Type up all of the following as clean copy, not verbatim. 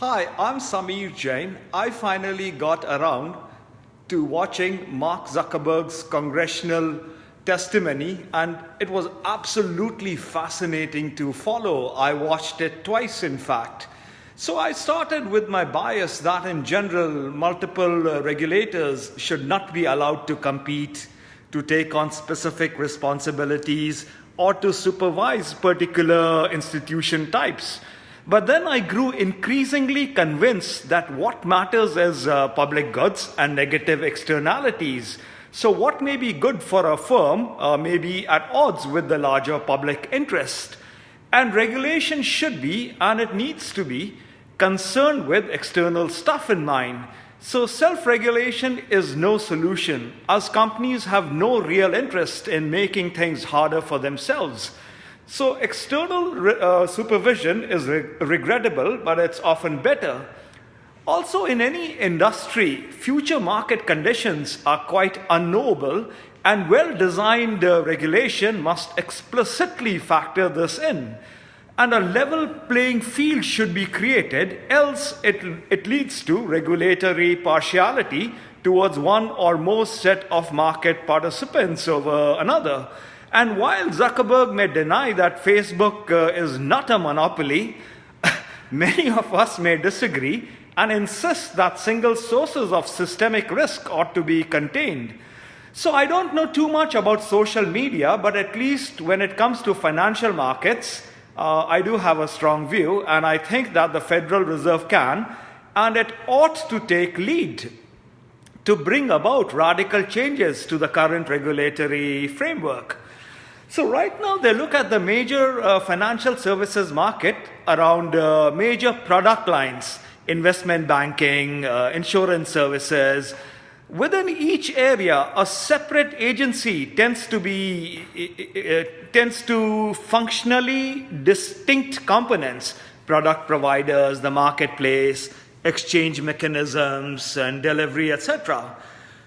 Hi, I'm Samir Jain. I finally got around to watching Mark Zuckerberg's congressional testimony, and it was absolutely fascinating to follow. I watched it twice, in fact. So I started with my bias that in general, multiple regulators should not be allowed to compete, to take on specific responsibilities, or to supervise particular institution types. But then I grew increasingly convinced that what matters is public goods and negative externalities. So what may be good for a firm may be at odds with the larger public interest. And regulation should be, and it needs to be, concerned with external stuff in mind. So self-regulation is no solution, as companies have no real interest in making things harder for themselves. So external supervision is regrettable, but it's often better. Also, in any industry, future market conditions are quite unknowable, and well-designed regulation must explicitly factor this in. And a level playing field should be created, else it leads to regulatory partiality towards one or more set of market participants over another. And while Zuckerberg may deny that Facebook is not a monopoly, many of us may disagree and insist that single sources of systemic risk ought to be contained. So I don't know too much about social media, but at least when it comes to financial markets, I do have a strong view, and I think that the Federal Reserve can, and it ought to take lead to bring about radical changes to the current regulatory framework. So right now they look at the major financial services market around major product lines, investment banking, insurance services. Within each area, a separate agency tends to functionally distinct components: product providers, the marketplace, exchange mechanisms, and delivery, etc.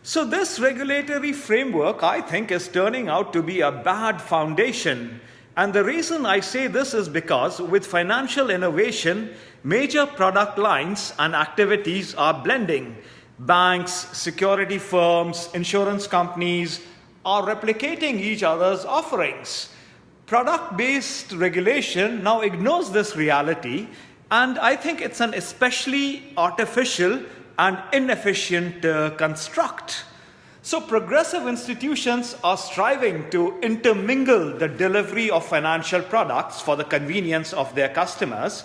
So this regulatory framework, I think, is turning out to be a bad foundation. And the reason I say this is because with financial innovation, major product lines and activities are blending. Banks, security firms, insurance companies are replicating each other's offerings. Product-based regulation now ignores this reality, and I think it's an especially artificial and inefficient construct. So progressive institutions are striving to intermingle the delivery of financial products for the convenience of their customers,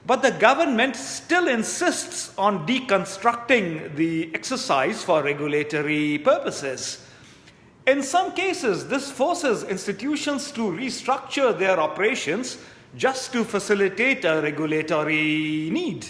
but the government still insists on deconstructing the exercise for regulatory purposes. In some cases, this forces institutions to restructure their operations just to facilitate a regulatory need.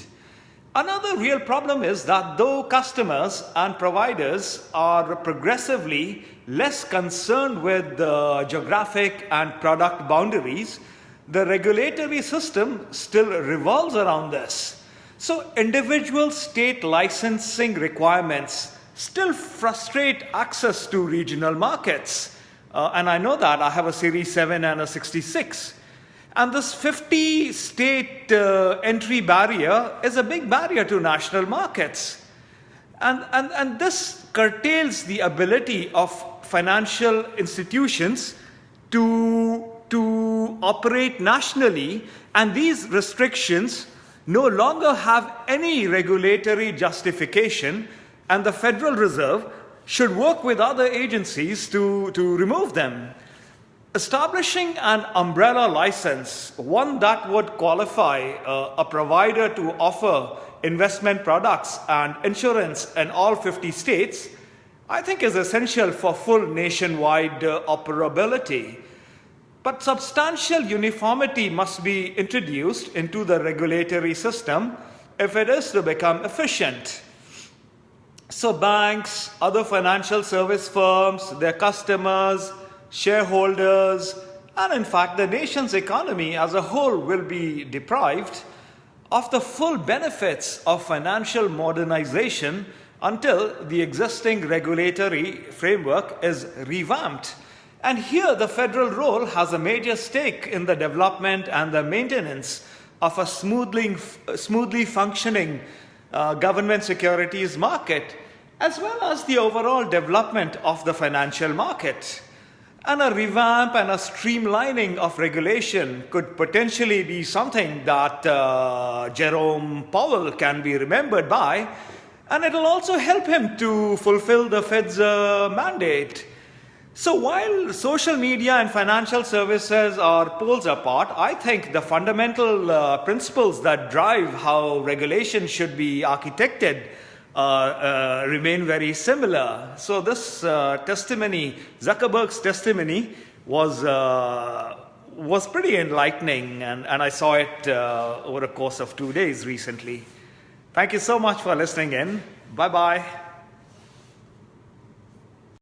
Another real problem is that though customers and providers are progressively less concerned with the geographic and product boundaries, the regulatory system still revolves around this. So individual state licensing requirements still frustrate access to regional markets. And I know that. I have a Series 7 and a 66. And this 50-state entry barrier is a big barrier to national markets. And this curtails the ability of financial institutions to operate nationally, and these restrictions no longer have any regulatory justification, and the Federal Reserve should work with other agencies to remove them. Establishing an umbrella license, one that would qualify a provider to offer investment products and insurance in all 50 states, I think is essential for full nationwide operability. But substantial uniformity must be introduced into the regulatory system if it is to become efficient. So banks, other financial service firms, their customers, shareholders, and in fact the nation's economy as a whole will be deprived of the full benefits of financial modernization until the existing regulatory framework is revamped. And here the federal role has a major stake in the development and the maintenance of a smoothly functioning government securities market, as well as the overall development of the financial market. And a revamp and a streamlining of regulation could potentially be something that Jerome Powell can be remembered by, and it will also help him to fulfill the Fed's mandate. So while social media and financial services are poles apart, I think the fundamental principles that drive how regulation should be architected remain very similar. So this testimony, Zuckerberg's testimony, was pretty enlightening, and I saw it over a course of 2 days recently. Thank you so much for listening in. Bye-bye.